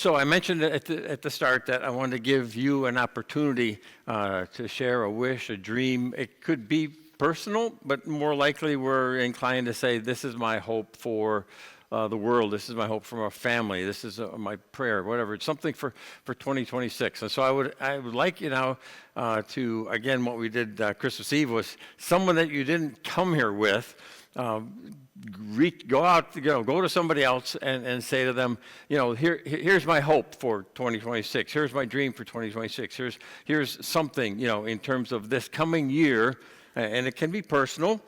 So I mentioned at the start that I wanted to give you an opportunity to share a wish, a dream. It could be personal, but more likely we're inclined to say, this is my hope for the world. This is my hope for my family. This is my prayer, whatever. It's something for 2026. And so I would like you now to, again, what we did Christmas Eve was someone that you didn't come here with. Go out, go to somebody else and say to them, here's my hope for 2026. Here's my dream for 2026. Here's something, in terms of this coming year. And it can be personal,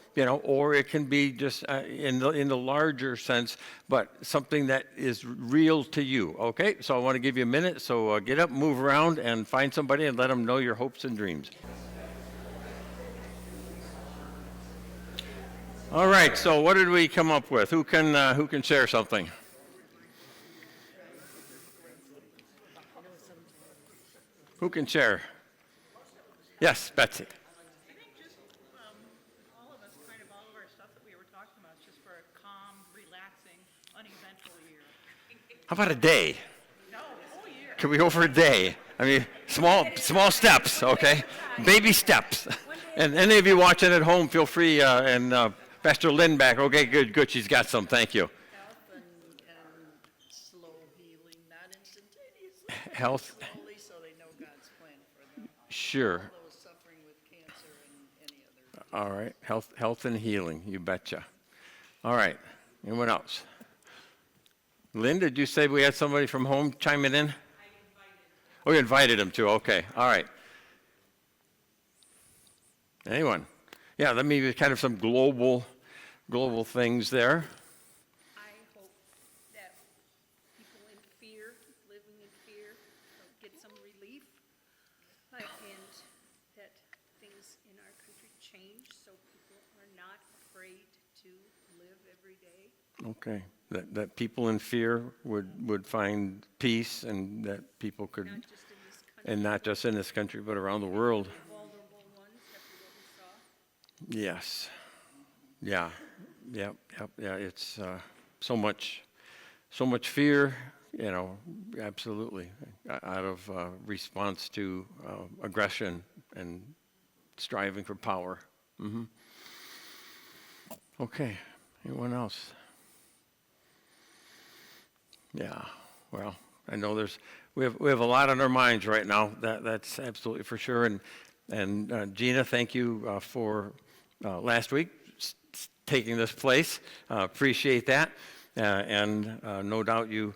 or it can be just in the larger sense, but something that is real to you, okay? So I want to give you a minute, so get up, move around, and find somebody and let them know your hopes and dreams. All right, so what did we come up with? Who can share something? Who can share? Yes, Betsy. How about a day? No, the whole year. Can we go for a day? I mean, small steps, okay? Baby steps. And any of you watching at home, feel free, and Pastor Lynn back. Okay, good, she's got some, thank you. Health and slow healing, not instantaneously. Health. Slowly, so they know God's plan for them. Sure. All those suffering with cancer and any other. All right, health and healing, you betcha. All right, anyone else? Lynn, did you say we had somebody from home chiming in? I invited. Oh, you invited him too. Okay. All right. Anyone? Yeah, let me kind of some global things there. I hope that people in fear, living in fear, get some relief, and that things in our country change so people are not afraid to live every day. Okay. That people in fear would find peace, and that people could, Not just in this country, and not just in this country, but around the world. vulnerable ones after what we saw. Yes. Yeah. It's so much fear, absolutely, out of response to aggression and striving for power. Mm-hmm. Okay. Anyone else? Yeah, well, I know we have a lot on our minds right now. That's absolutely for sure. And Gina, thank you for last week taking this place. Appreciate that, and no doubt you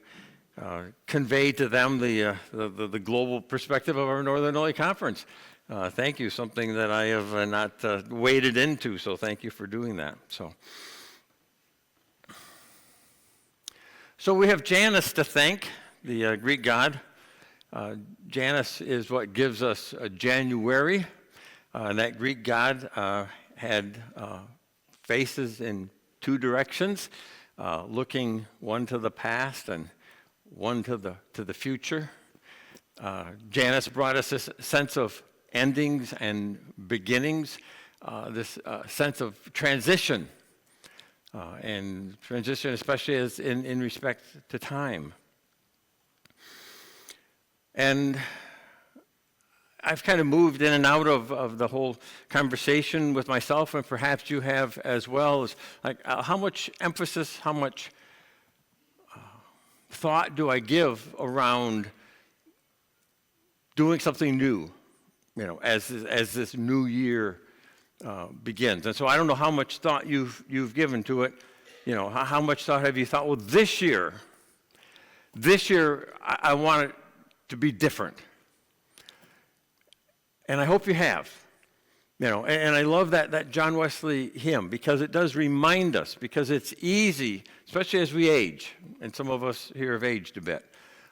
conveyed to them the global perspective of our Northern Illinois Conference. Thank you. Something that I have not waded into. So thank you for doing that. So we have Janus to thank, the Greek god. Janus is what gives us January. And that Greek god had faces in two directions, looking one to the past and one to the future. Janus brought us this sense of endings and beginnings, this sense of transition. And transition, especially as in respect to time. And I've kind of moved in and out of the whole conversation with myself, and perhaps you have as well, is like how much emphasis, how much thought do I give around doing something new, as this new year begins. And so I don't know how much thought you've given to it. How much thought have you thought, well, this year I want it to be different. And I hope you have. And I love that John Wesley hymn, because it does remind us, because it's easy, especially as we age, and some of us here have aged a bit.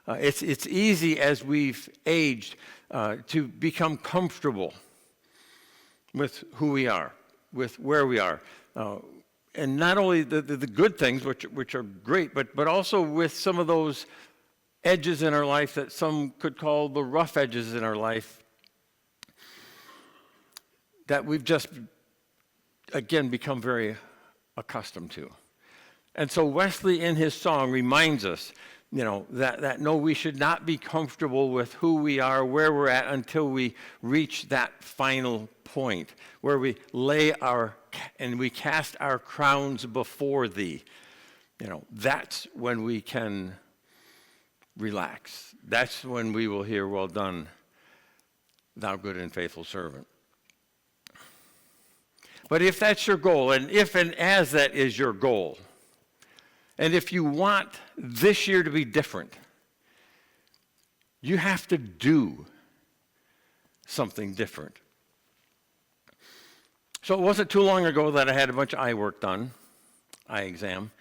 It's easy as we've aged to become comfortable with who we are, with where we are. And not only the good things, which are great, but also with some of those edges in our life that some could call the rough edges in our life that we've just, again, become very accustomed to. And so Wesley in his song reminds us that no, we should not be comfortable with who we are, where we're at, until we reach that final point where we and we cast our crowns before thee. That's when we can relax. That's when we will hear, well done, thou good and faithful servant. But if that's your goal, and if and as that is your goal, and if you want this year to be different, you have to do something different. So it wasn't too long ago that I had a bunch of eye work done, eye exam.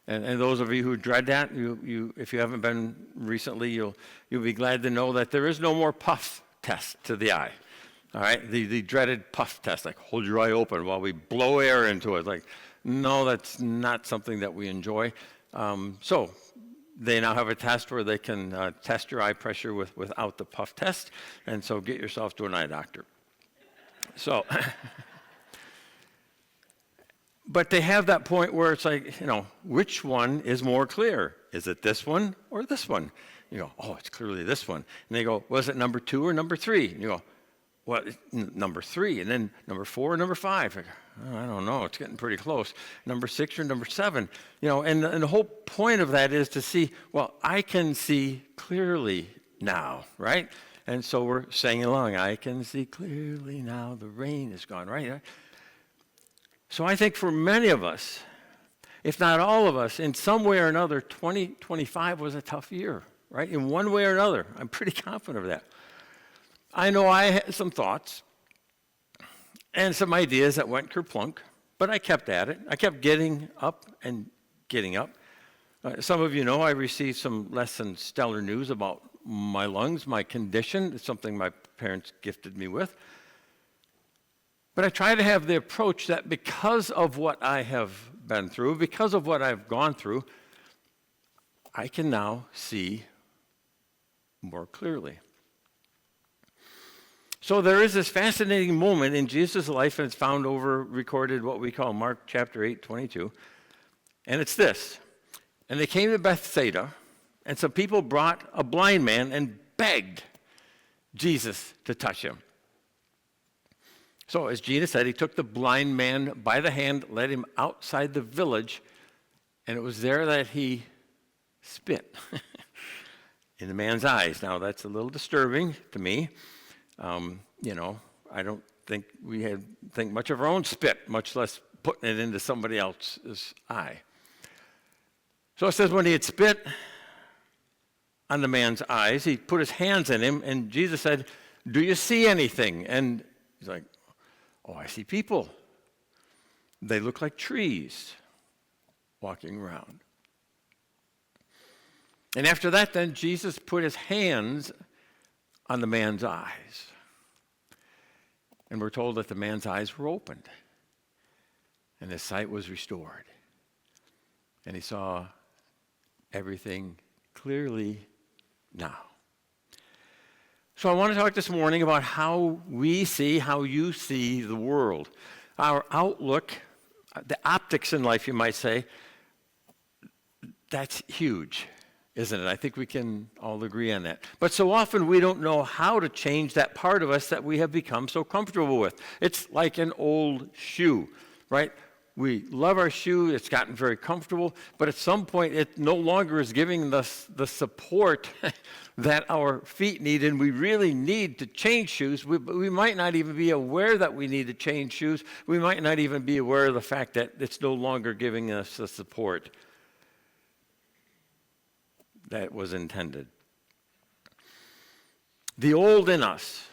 And those of you who dread that, if you haven't been recently, you'll be glad to know that there is no more puff test to the eye. All right, the dreaded puff test, like hold your eye open while we blow air into it. Like, no, that's not something that we enjoy. So they now have a test where they can test your eye pressure without the puff test. And so get yourself to an eye doctor. So, but they have that point where it's like, which one is more clear? Is it this one or this one? You go, oh, it's clearly this one. And they go, was it number 2 or number 3? And you go, well, number 3, and then number 4 or number 5. I don't know, it's getting pretty close. Number 6 or number 7. And the whole point of that is to see, well, I can see clearly now, right? And so we're saying along, I can see clearly now, the rain is gone, right? So I think for many of us, if not all of us, in some way or another, 2025 was a tough year, right? In one way or another. I'm pretty confident of that. I know I had some thoughts and some ideas that went kerplunk, but I kept at it. I kept getting up and getting up. Some of you know I received some less than stellar news about my lungs, my condition. It's something my parents gifted me with. But I try to have the approach that because of what I have been through, because of what I've gone through, I can now see more clearly. So there is this fascinating moment in Jesus' life, and it's found recorded what we call Mark chapter 8:22. And it's this. And they came to Bethsaida, and some people brought a blind man and begged Jesus to touch him. So as Gina said, he took the blind man by the hand, led him outside the village, and it was there that he spit in the man's eyes. Now that's a little disturbing to me. I don't think we think much of our own spit, much less putting it into somebody else's eye. So it says when he had spit on the man's eyes, he put his hands in him, and Jesus said, do you see anything? And he's like, oh, I see people. They look like trees walking around. And after that, then, Jesus put his hands on the man's eyes. And we're told that the man's eyes were opened. And his sight was restored. And he saw everything clearly now. So I want to talk this morning about how we see, how you see the world. Our outlook, the optics in life, you might say, that's huge, isn't it? I think we can all agree on that. But so often we don't know how to change that part of us that we have become so comfortable with. It's like an old shoe, right? We love our shoe, it's gotten very comfortable, but at some point it no longer is giving us the support that our feet need, and we really need to change shoes. We might not even be aware that we need to change shoes. We might not even be aware of the fact that it's no longer giving us the support that was intended. The old in us,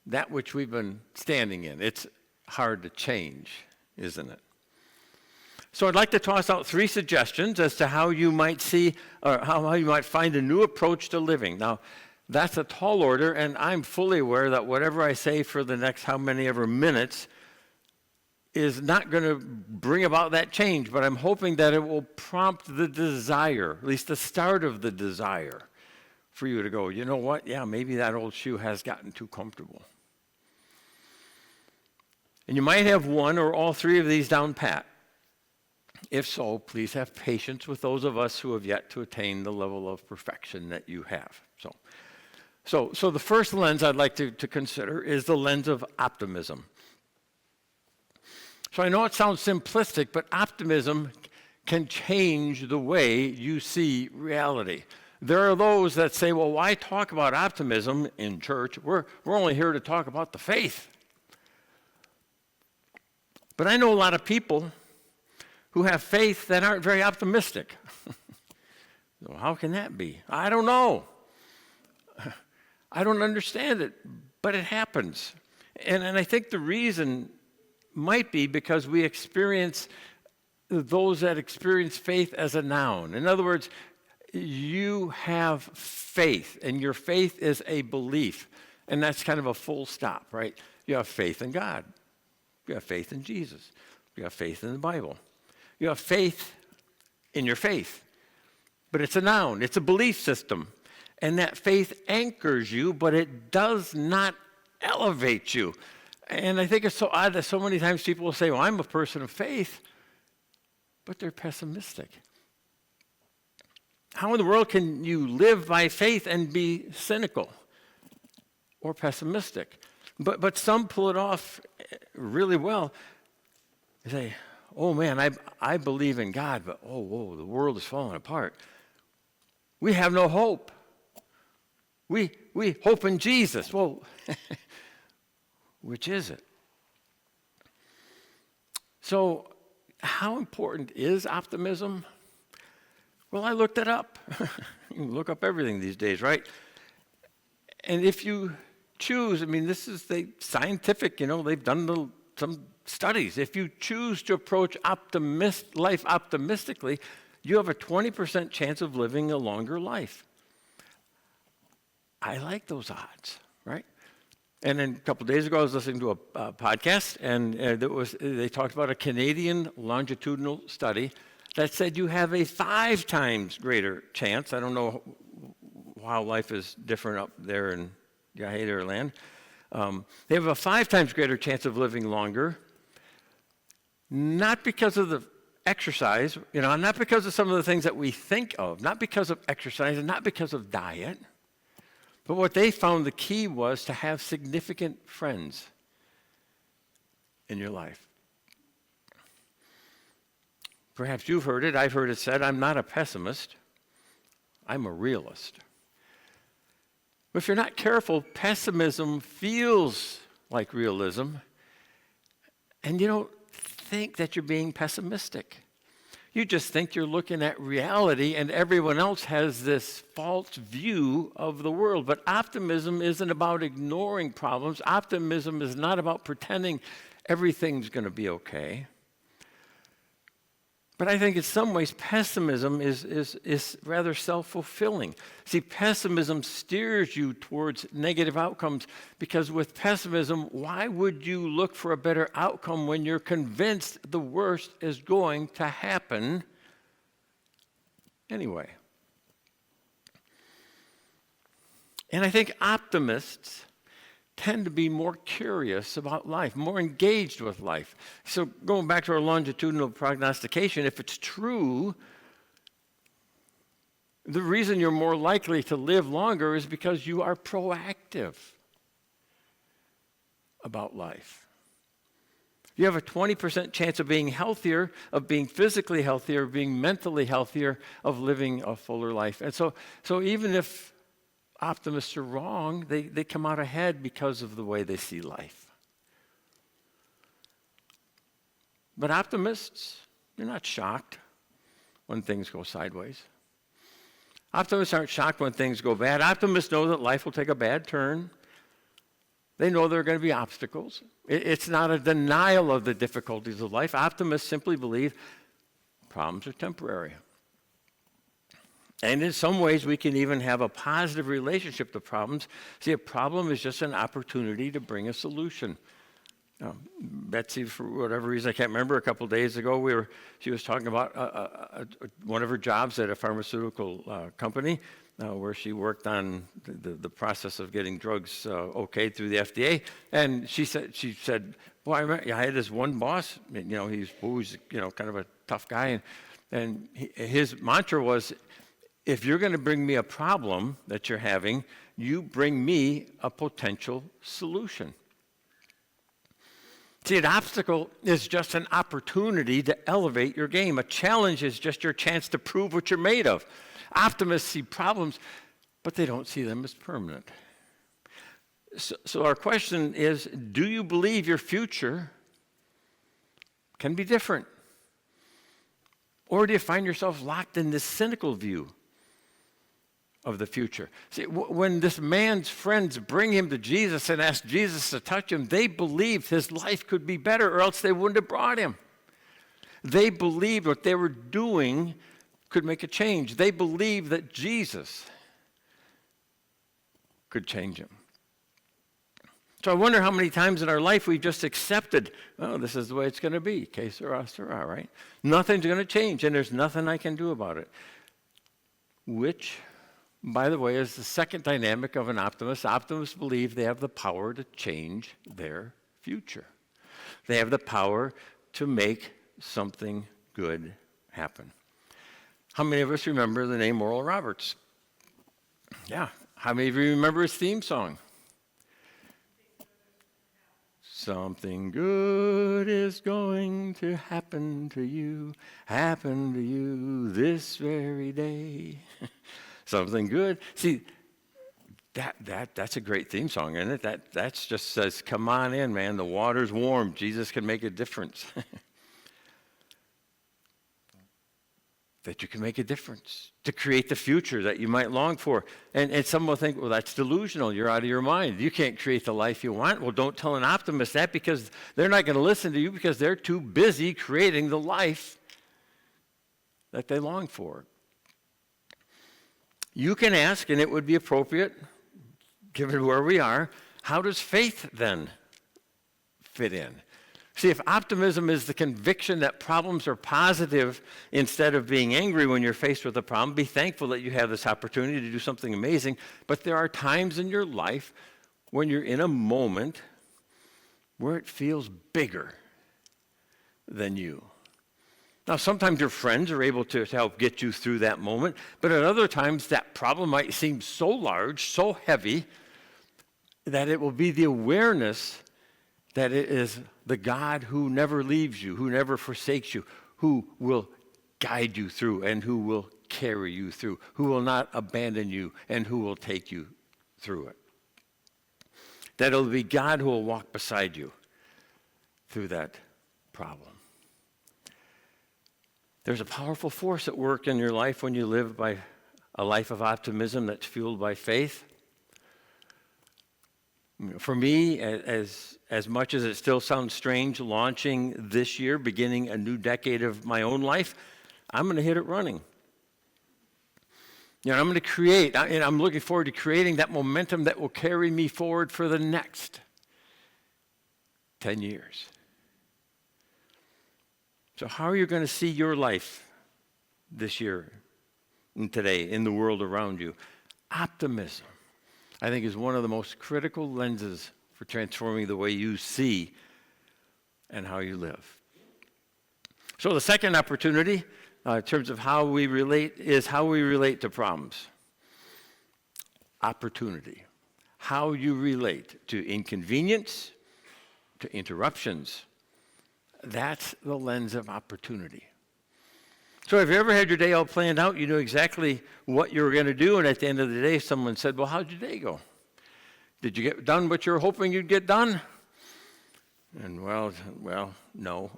that which we've been standing in, it's hard to change, isn't it? So I'd like to toss out 3 suggestions as to how you might see, or how you might find a new approach to living. Now, that's a tall order, and I'm fully aware that whatever I say for the next how many ever minutes is not going to bring about that change, but I'm hoping that it will prompt the desire, at least the start of the desire, for you to go, you know what, yeah, maybe that old shoe has gotten too comfortable. And you might have one or all 3 of these down pat. If so, please have patience with those of us who have yet to attain the level of perfection that you have. So the first lens I'd like to consider is the lens of optimism. So I know it sounds simplistic, but optimism can change the way you see reality. There are those that say, well, why talk about optimism in church? We're only here to talk about the faith. But I know a lot of people who have faith that aren't very optimistic. So how can that be? I don't know. I don't understand it, but it happens. And I think the reason might be because we experience those that experience faith as a noun. In other words, you have faith, and your faith is a belief. And that's kind of a full stop, right? You have faith in God. You have faith in Jesus. You have faith in the Bible. You have faith in your faith. But it's a noun. It's a belief system. And that faith anchors you, but it does not elevate you. And I think it's so odd that so many times people will say, well, I'm a person of faith, but they're pessimistic. How in the world can you live by faith and be cynical or pessimistic? But some pull it off really well. They say, oh man, I believe in God, but whoa, the world is falling apart. We have no hope. We hope in Jesus. Well, which is it? So, how important is optimism? Well, I looked it up. You can look up everything these days, right? And if you choose, I mean, this is scientific, they've done some studies. If you choose to approach life optimistically, you have a 20% chance of living a longer life. I like those odds, right? And then a couple of days ago, I was listening to a podcast, and they talked about a Canadian longitudinal study that said you have a 5 times greater chance. I don't know how life is different up there in Gahader land. They have a 5 times greater chance of living longer, not because of the exercise, not because of some of the things that we think of, not because of exercise, and not because of diet. But what they found the key was to have significant friends in your life. Perhaps you've heard it. I've heard it said, I'm not a pessimist. I'm a realist. But if you're not careful, pessimism feels like realism, and you don't think that you're being pessimistic. You just think you're looking at reality, and everyone else has this false view of the world. But optimism isn't about ignoring problems. Optimism is not about pretending everything's going to be okay. But I think in some ways, pessimism is rather self-fulfilling. See, pessimism steers you towards negative outcomes, because with pessimism, why would you look for a better outcome when you're convinced the worst is going to happen anyway? And I think optimists tend to be more curious about life, more engaged with life. So going back to our longitudinal prognostication, if it's true, the reason you're more likely to live longer is because you are proactive about life. You have a 20% chance of being healthier, of being physically healthier, of being mentally healthier, of living a fuller life. And so even if optimists are wrong, they come out ahead because of the way they see life. But optimists, you're not shocked when things go sideways. Optimists aren't shocked when things go bad. Optimists know that life will take a bad turn. They know there are going to be obstacles. It's not a denial of the difficulties of life. Optimists simply believe problems are temporary. And in some ways, we can even have a positive relationship to problems. See, a problem is just an opportunity to bring a solution. Betsy, for whatever reason, I can't remember, a couple of days ago, she was talking about one of her jobs at a pharmaceutical company where she worked on the process of getting drugs okayed through the FDA. And she said, well, I had this one boss, he's always, kind of a tough guy. And his mantra was, if you're going to bring me a problem that you're having, you bring me a potential solution. See, an obstacle is just an opportunity to elevate your game. A challenge is just your chance to prove what you're made of. Optimists see problems, but they don't see them as permanent. So our question is, do you believe your future can be different? Or do you find yourself locked in this cynical view of the future? See, when this man's friends bring him to Jesus and ask Jesus to touch him, they believed his life could be better, or else they wouldn't have brought him. They believed what they were doing could make a change. They believed that Jesus could change him. So I wonder how many times in our life we've just accepted, oh, this is the way it's going to be, que sera, sera, right? Nothing's going to change, and there's nothing I can do about it. Which, by the way, is the second dynamic of an optimist. Optimists believe they have the power to change their future. They have the power to make something good happen. How many of us remember the name Oral Roberts? Yeah. How many of you remember his theme song? Something good is going to happen to you this very day. Something good. See, that's a great theme song, isn't it? That just says, come on in, man. The water's warm. Jesus can make a difference. That you can make a difference, to create the future that you might long for. And some will think, well, that's delusional. You're out of your mind. You can't create the life you want. Well, don't tell an optimist that, because they're not going to listen to you, because they're too busy creating the life that they long for. You can ask, and it would be appropriate, given where we are, how does faith then fit in? See, if optimism is the conviction that problems are positive instead of being angry when you're faced with a problem, be thankful that you have this opportunity to do something amazing. But there are times in your life when you're in a moment where it feels bigger than you. Now, sometimes your friends are able to help get you through that moment, but at other times that problem might seem so large, so heavy, that it will be the awareness that it is the God who never leaves you, who never forsakes you, who will guide you through and who will carry you through, who will not abandon you and who will take you through it. That it'll be God who will walk beside you through that problem. There's a powerful force at work in your life when you live by a life of optimism that's fueled by faith. For me, as much as it still sounds strange launching this year, beginning a new decade of my own life, I'm going to hit it running. I'm going to create, and I'm looking forward to creating that momentum that will carry me forward for the next 10 years. So how are you going to see your life this year and today in the world around you? Optimism, I think, is one of the most critical lenses for transforming the way you see and how you live. So the second opportunity, in terms of how we relate, is how we relate to problems. Opportunity. How you relate to inconvenience, to interruptions. That's the lens of opportunity. So have you ever had your day all planned out? You knew exactly what you were going to do, and at the end of the day, someone said, well, how'd your day go? Did you get done what you were hoping you'd get done? And well, no.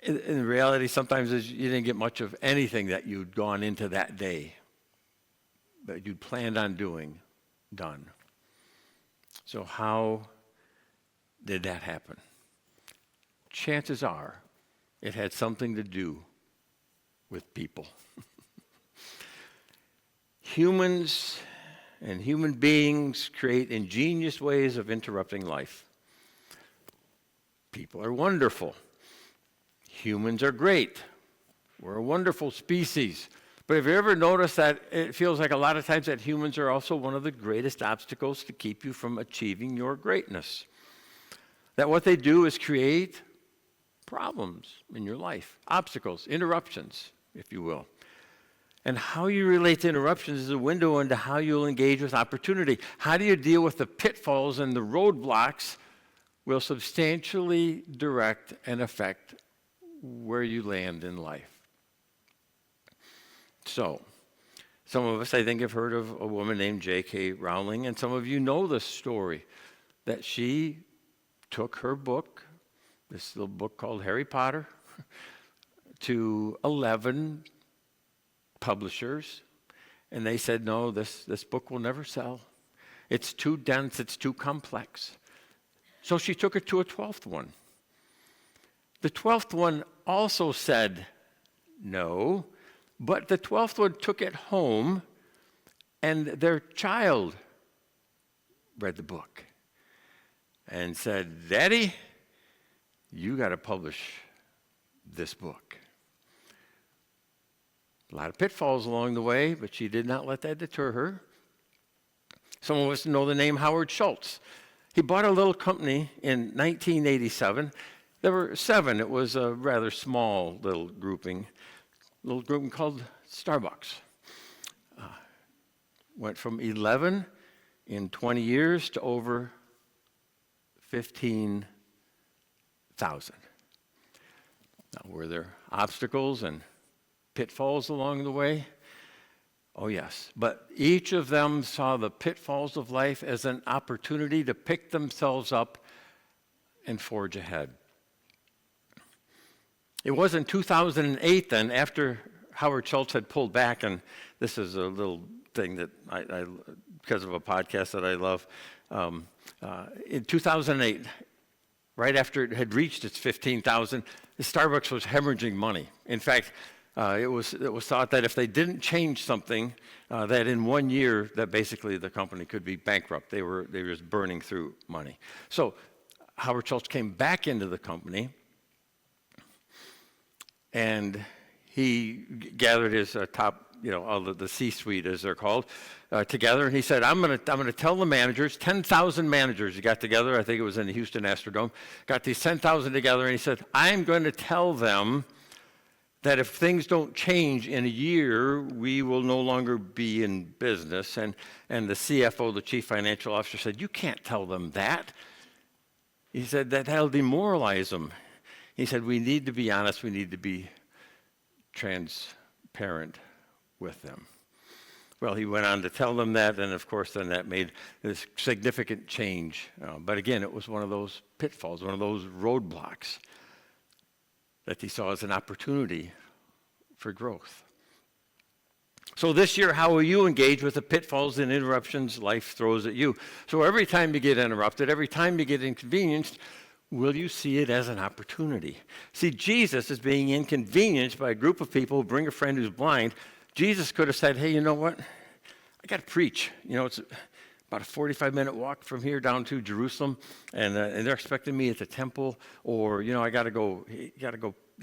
In reality, sometimes you didn't get much of anything that you'd gone into that day that you'd planned on doing done. So how did that happen? Chances are it had something to do with people. Humans and human beings create ingenious ways of interrupting life. People are wonderful. Humans are great. We're a wonderful species. But have you ever noticed that it feels like a lot of times that humans are also one of the greatest obstacles to keep you from achieving your greatness? That what they do is create problems in your life, obstacles, interruptions, if you will. And how you relate to interruptions is a window into how you'll engage with opportunity. How do you deal with the pitfalls and the roadblocks will substantially direct and affect where you land in life. So, some of us, I think, have heard of a woman named J.K. Rowling, and some of you know the story that she took her book, this little book called Harry Potter, to 11 publishers, and they said, no, this book will never sell. It's too dense, it's too complex. So she took it to a 12th one. The 12th one also said no, but the 12th one took it home, and their child read the book and said, Daddy, you got to publish this book. A lot of pitfalls along the way, but she did not let that deter her. Some of us know the name Howard Schultz. He bought a little company in 1987. There were 7. It was a rather small little grouping called Starbucks. Went from 11 in 20 years to over 15,000. Now, were there obstacles and pitfalls along the way? Oh, yes. But each of them saw the pitfalls of life as an opportunity to pick themselves up and forge ahead. It was in 2008 then, after Howard Schultz had pulled back, and this is a little thing that I because of a podcast that I love. In 2008, right after it had reached its 15,000, Starbucks was hemorrhaging money. In fact, it was thought that if they didn't change something, that in 1 year, that basically the company could be bankrupt. They were just burning through money. So Howard Schultz came back into the company, and he gathered his top, all the C-suite, as they're called, together, and he said, I'm going to tell the managers, 10,000 managers he got together, I think it was in the Houston Astrodome, got these 10,000 together, and he said, I'm going to tell them that if things don't change in a year, we will no longer be in business. And the CFO, the chief financial officer, said, you can't tell them that. He said, that'll demoralize them. He said, we need to be honest, we need to be transparent with them. Well, he went on to tell them that, and of course then that made this significant change. But again, it was one of those pitfalls, one of those roadblocks that he saw as an opportunity for growth. So this year, how will you engage with the pitfalls and interruptions life throws at you? So every time you get interrupted, every time you get inconvenienced, will you see it as an opportunity? See, Jesus is being inconvenienced by a group of people who bring a friend who's blind. Jesus could have said, hey, you know what? I got to preach. It's about a 45-minute walk from here down to Jerusalem, and they're expecting me at the temple, or, I got to go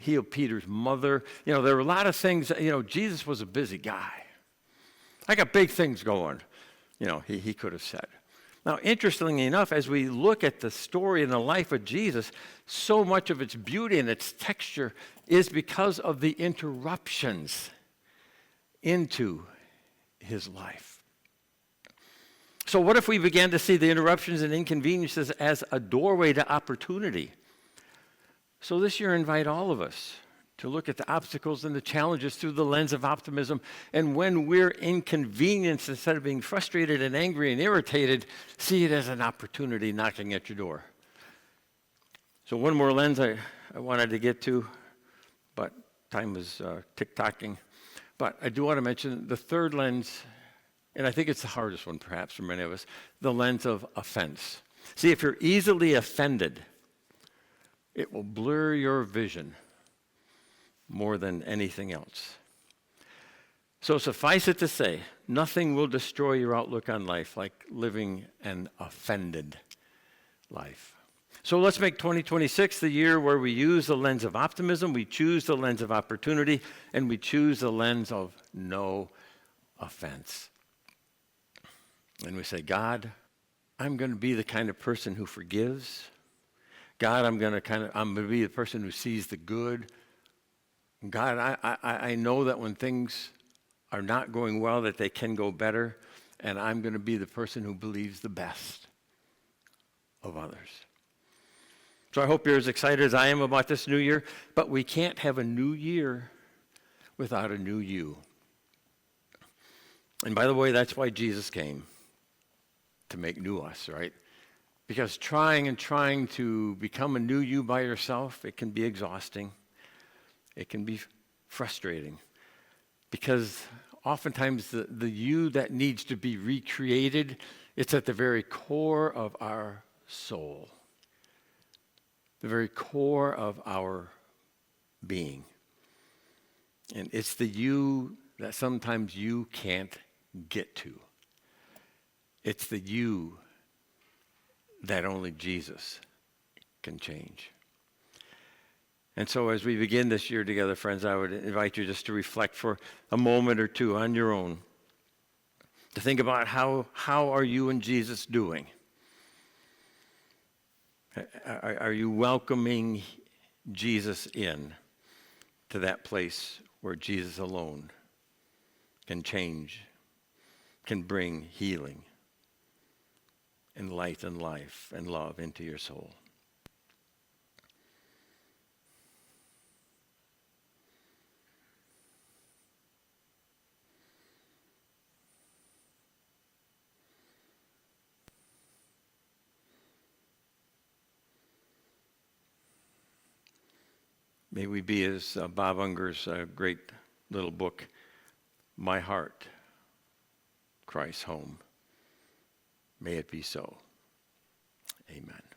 heal Peter's mother. There were a lot of things, Jesus was a busy guy. I got big things going, he could have said. Now, interestingly enough, as we look at the story and the life of Jesus, so much of its beauty and its texture is because of the interruptions into his life. So what if we began to see the interruptions and inconveniences as a doorway to opportunity? So this year, invite all of us to look at the obstacles and the challenges through the lens of optimism. And when we're inconvenienced, instead of being frustrated and angry and irritated, see it as an opportunity knocking at your door. So one more lens I wanted to get to, but time is tick-tocking. But I do want to mention the third lens, and I think it's the hardest one perhaps for many of us, the lens of offense. See, if you're easily offended, it will blur your vision more than anything else. So suffice it to say, nothing will destroy your outlook on life like living an offended life. So let's make 2026 the year where we use the lens of optimism, we choose the lens of opportunity, and we choose the lens of no offense. And we say, God, I'm going to be the kind of person who forgives. God, I'm going to be the person who sees the good. God, I know that when things are not going well, that they can go better, and I'm going to be the person who believes the best of others. So I hope you're as excited as I am about this new year, but we can't have a new year without a new you. And by the way, that's why Jesus came, to make new us, right? Because trying to become a new you by yourself, it can be exhausting. It can be frustrating. Because oftentimes the you that needs to be recreated, it's at the very core of our soul, the very core of our being. And it's the you that sometimes you can't get to. It's the you that only Jesus can change. And so as we begin this year together, friends, I would invite you just to reflect for a moment or two on your own, to think about how are you and Jesus doing? Are you welcoming Jesus in to that place where Jesus alone can change, can bring healing and light and life and love into your soul? May we be, as Bob Unger's great little book, My Heart Cries Home. May it be so. Amen.